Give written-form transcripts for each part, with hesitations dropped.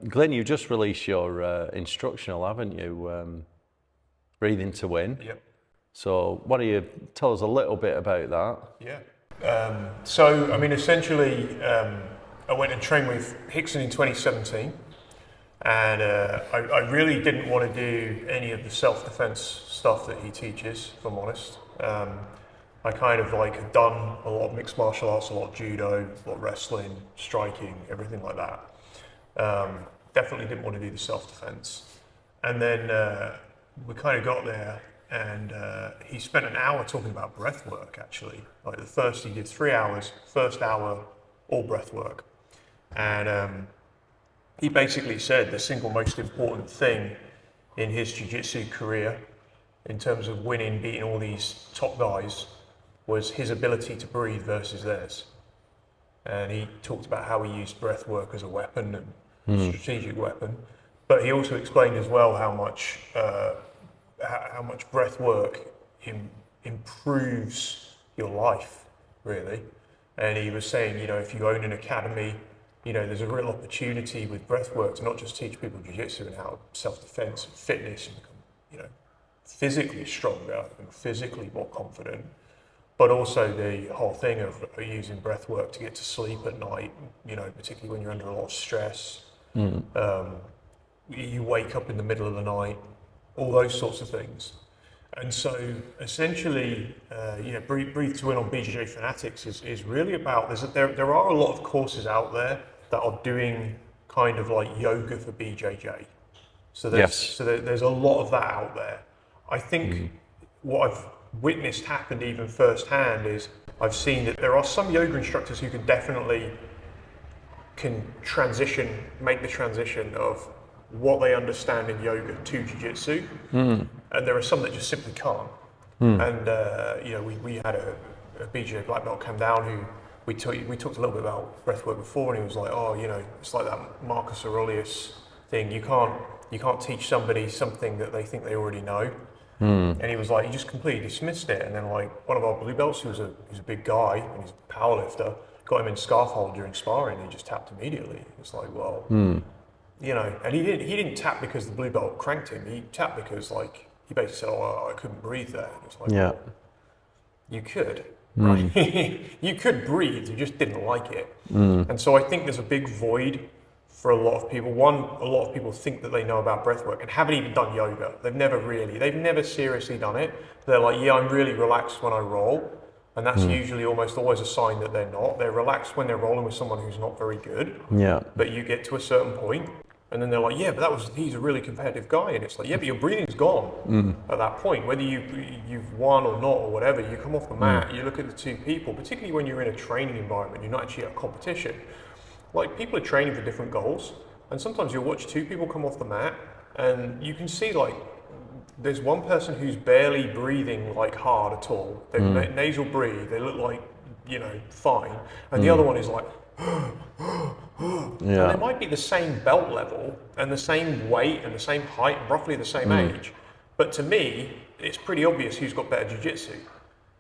Glyn, you just released your instructional, haven't you? Breathing to Win. Yep. So why don't you tell us a little bit about that? Yeah. So, I mean, essentially, I went and trained with Hickson in 2017, and I really didn't want to do any of the self-defense stuff that he teaches, if I'm honest. I kind of like had done a lot of mixed martial arts, a lot of judo, a lot of wrestling, striking, everything like that. Definitely didn't want to do the self-defense. And then we kind of got there, and he spent an hour talking about breath work, actually. Like the first, he did 3 hours, first hour, all breath work. And he basically said the single most important thing in his jiu-jitsu career, in terms of winning, beating all these top guys, was his ability to breathe versus theirs. And he talked about how he used breath work as a weapon and strategic weapon. But he also explained as well how much breath work improves your life, really. And he was saying, you know, if you own an academy, you know, there's a real opportunity with breath work to not just teach people jiu-jitsu and how self-defense and fitness and become, you know, physically stronger and physically more confident, but also the whole thing of using breath work to get to sleep at night, you know, particularly when you're under a lot of stress. You wake up in the middle of the night, all those sorts of things. And so essentially, you know, Breathe to Win on BJJ Fanatics is really about, there are a lot of courses out there that are doing kind of like yoga for BJJ. So there's a lot of that out there. I think what I've witnessed happened even firsthand is I've seen that there are some yoga instructors who can definitely make the transition of what they understand in yoga to jiu-jitsu, and there are some that just simply can't. And you know, we had a BJJ black belt come down who we talked a little bit about breathwork before, and he was like, oh, you know, it's like that Marcus Aurelius thing. You can't teach somebody something that they think they already know. And he was like, he just completely dismissed it. And then like one of our blue belts, who's a big guy and he's a power lifter, got him in scarf hold during sparring, and he just tapped immediately. It's like, well, you know, and he didn't tap because the blue belt cranked him. He tapped because like he basically said, oh, I couldn't breathe there. And it's like, well, you could, right? You could breathe, you just didn't like it. And so I think there's a big void for a lot of people. One, a lot of people think that they know about breathwork and haven't even done yoga. They've never seriously done it. They're like, yeah, I'm really relaxed when I roll. And that's usually almost always a sign that they're not. They're relaxed when they're rolling with someone who's not very good. Yeah. But you get to a certain point, and then they're like, yeah, but he's a really competitive guy. And it's like, yeah, but your breathing's gone at that point. Whether you've won or not or whatever, you come off the mat, you look at the two people, particularly when you're in a training environment, you're not actually at a competition. Like, people are training for different goals, and sometimes you'll watch two people come off the mat, and you can see, like, there's one person who's barely breathing, like, hard at all. They nasal breathe, they look like, you know, fine, and the other one is like, and they might be the same belt level, and the same weight, and the same height, roughly the same age, but to me, it's pretty obvious who's got better jiu-jitsu.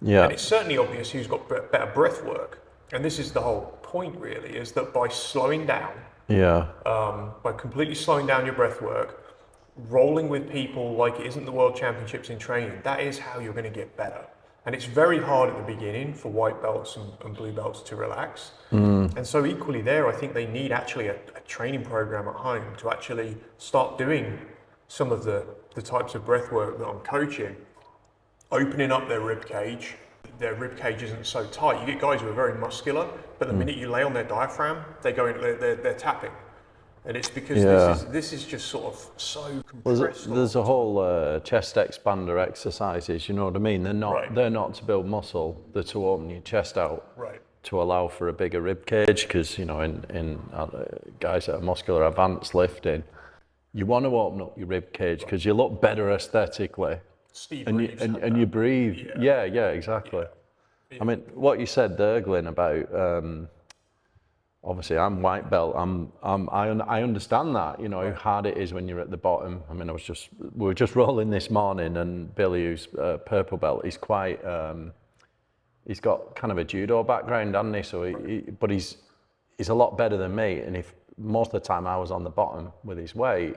And it's certainly obvious who's got better breath work. And this is the whole point, really, is that by slowing down, by completely slowing down your breath work, rolling with people like it isn't the World Championships in training, that is how you're going to get better. And it's very hard at the beginning for white belts and blue belts to relax. And so equally there, I think they need actually a training program at home to actually start doing some of the types of breath work that I'm coaching, opening up their rib cage. Their rib cage isn't so tight. You get guys who are very muscular, but the minute you lay on their diaphragm, they go in, they're tapping, and it's because this is just sort of so compressed. There's a whole chest expander exercises. You know what I mean? They're not to build muscle. They're to open your chest out to allow for a bigger rib cage. Because you know, in guys that are muscular advanced lifting, you want to open up your rib cage because you look better aesthetically. And you breathe. Yeah, exactly. Yeah. I mean, what you said there, Glyn, about obviously I'm white belt. I understand that. You know how hard it is when you're at the bottom. I mean, we were just rolling this morning, and Billy, who's purple belt, he's quite. He's got kind of a judo background, hasn't he? So but he's a lot better than me. And if most of the time I was on the bottom with his weight.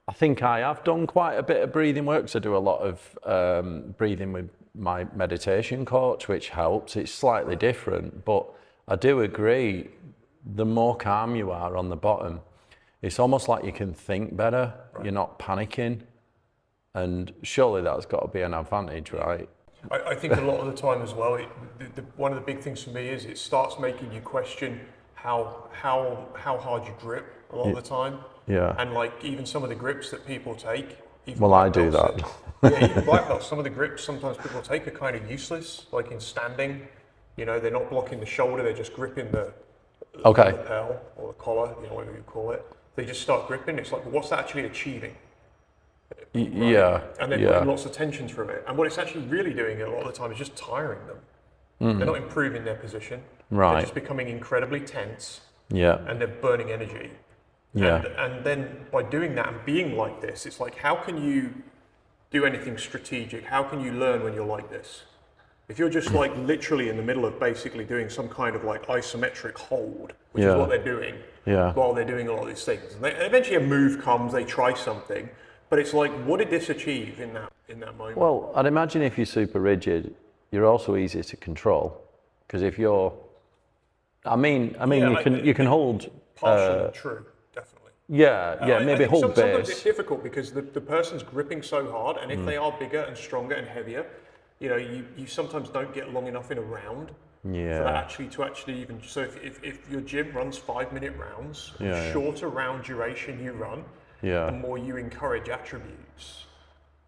I think I have done quite a bit of breathing work, so I do a lot of breathing with my meditation coach, which helps. It's slightly different, but I do agree, the more calm you are on the bottom, it's almost like you can think better, you're not panicking, and surely that's got to be an advantage, right? I think a lot of the time as well, one of the big things for me is it starts making you question how hard you grip a lot of the time. Yeah. And like even some of the grips that people take. Well, I do that. Yeah, even black belts, some of the grips sometimes people take are kind of useless, like in standing. You know, they're not blocking the shoulder, they're just gripping the lapel or the collar, you know, whatever you call it. They just start gripping. It's like, what's that actually achieving? Right? Yeah. And they're putting lots of tensions from it. And what it's actually really doing a lot of the time is just tiring them. They're not improving their position. Right. They're just becoming incredibly tense. Yeah. And they're burning energy. Yeah. And then by doing that and being like this, it's like, how can you do anything strategic? How can you learn when you're like this? If you're just like literally in the middle of basically doing some kind of like isometric hold, which is what they're doing while they're doing a lot of these things. And eventually a move comes, they try something, but it's like, what did this achieve in that moment? Well, I'd imagine if you're super rigid, you're also easier to control. Because if you're, you can hold. Partially true, definitely. Maybe hold base. Sometimes it's difficult because the person's gripping so hard, and if they are bigger and stronger and heavier, you know, you sometimes don't get long enough in a round for that to actually even. So if your gym runs 5-minute rounds, the shorter round duration you run, the more you encourage attributes,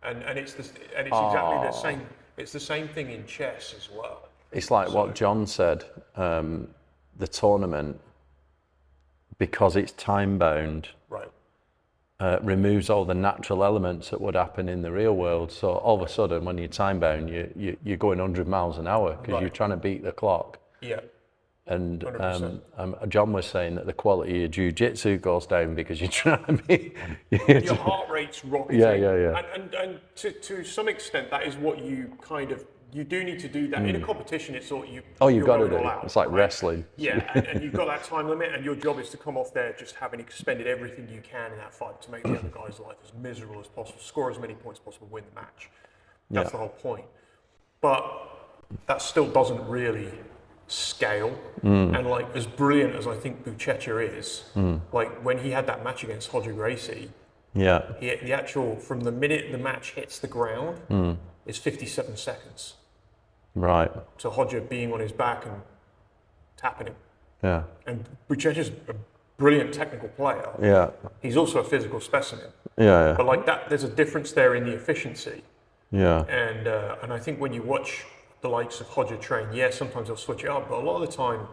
and it's exactly the same. It's the same thing in chess as well. It's like what John said. The tournament, because it's time bound, removes all the natural elements that would happen in the real world. So all of a sudden, when you're time bound, you're going 100 miles an hour because you're trying to beat the clock. Yeah. And John was saying that the quality of Jiu Jitsu goes down because you're trying to be. Your heart rate's rocketing. Yeah. And to some extent, that is what you kind of. You do need to do that. In a competition, it's sort of you've got to do. It's like wrestling. Yeah, and you've got that time limit, and your job is to come off there just having expended everything you can in that fight to make the other guy's life as miserable as possible, score as many points as possible, win the match. That's the whole point. But that still doesn't really scale. And like as brilliant as I think Buchecha is, like when he had that match against Roger Gracie, the actual from the minute the match hits the ground is 57 seconds. Right. So Hodger being on his back and tapping him. Yeah. And Buchecha's a brilliant technical player. Yeah. He's also a physical specimen. Yeah. But like that, there's a difference there in the efficiency. Yeah. And I think when you watch the likes of Hodger train, sometimes they'll switch it up, but a lot of the time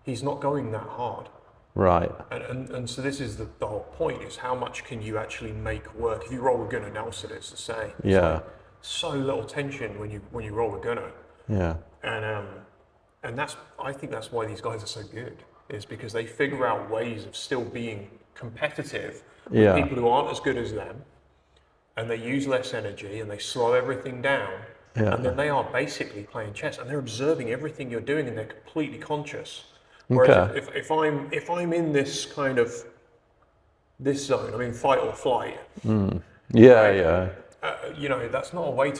he's not going that hard. Right. And so this is the whole point, is how much can you actually make work? If you roll a gunner, Nelson, it's the same. It's like so little tension when you roll a gunner. Yeah. And I think that's why these guys are so good, is because they figure out ways of still being competitive with people who aren't as good as them, and they use less energy and they slow everything down. And then they are basically playing chess, and they're observing everything you're doing, and they're completely conscious. Whereas if I'm in this kind of this zone, I'm in fight or flight. You know, that's not a way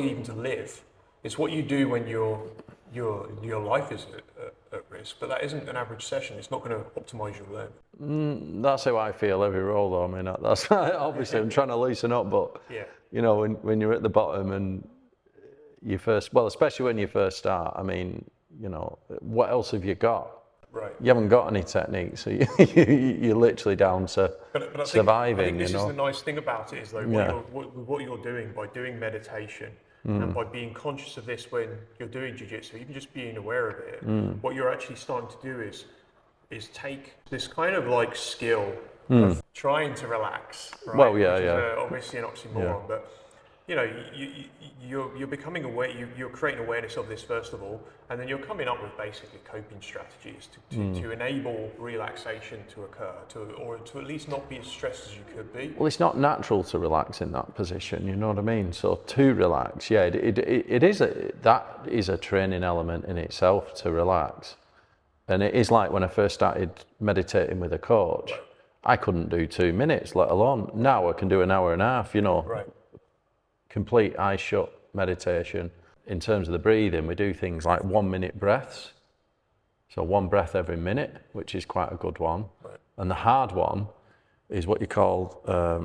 even to live. It's what you do when your life is at risk. But that isn't an average session. It's not going to optimize your learning. That's how I feel every roll, though. I mean, that's obviously I'm trying to loosen up, but you know, when you're at the bottom and you first, especially when you first start. I mean, you know, what else have you got? Right. You haven't got any technique, so you're literally down to surviving. I think this is the nice thing about it, is though what you're doing by doing meditation and by being conscious of this when you're doing jiu-jitsu, even just being aware of it, what you're actually starting to do is take this kind of like skill of trying to relax. Right? Well, which is obviously an oxymoron, but you know, you're becoming aware. You're creating awareness of this first of all, and then you're coming up with basically coping strategies to enable relaxation to occur, or to at least not be as stressed as you could be. Well, it's not natural to relax in that position. You know what I mean? So to relax, that is a training element in itself to relax. And it is like when I first started meditating with a coach, I couldn't do 2 minutes, let alone now I can do an hour and a half, you know. Right. Complete eyes shut meditation. In terms of the breathing, we do things like 1 minute breaths. So 1 breath every minute, which is quite a good one. Right. And the hard one is what you call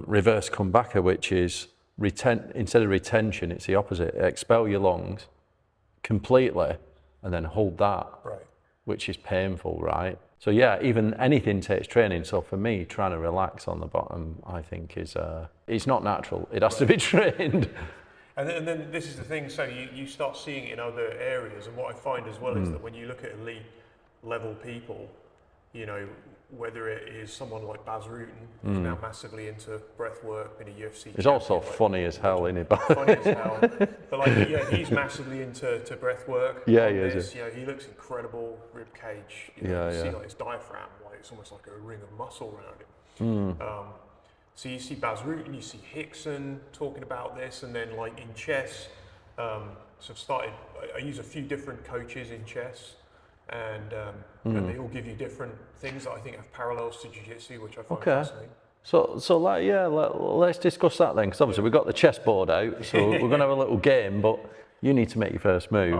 reverse comebacker, which is instead of retention, it's the opposite. Expel your lungs completely and then hold that, which is painful, right? So yeah, even anything takes training. So for me, trying to relax on the bottom, I think is, it's not natural. It has to be trained. And then this is the thing, so you start seeing it in other areas, and what I find as well is that when you look at elite level people, you know, whether it is someone like Baz Rutten, who's now massively into breathwork, been a UFC He's also funny as hell, isn't he? Funny as hell. But like, yeah, he's massively into breathwork. Yeah, he is. You know, he looks incredible, rib cage. You know, you see like his diaphragm, like it's almost like a ring of muscle around him. So you see Baz Rutten, you see Hickson talking about this, and then like in chess, so I've started, I use a few different coaches in chess, and they all give you different things that I think have parallels to Jiu Jitsu, which I find fascinating. So like, yeah, let's discuss that then, because obviously we've got the chessboard out, so we're going to have a little game, but you need to make your first move.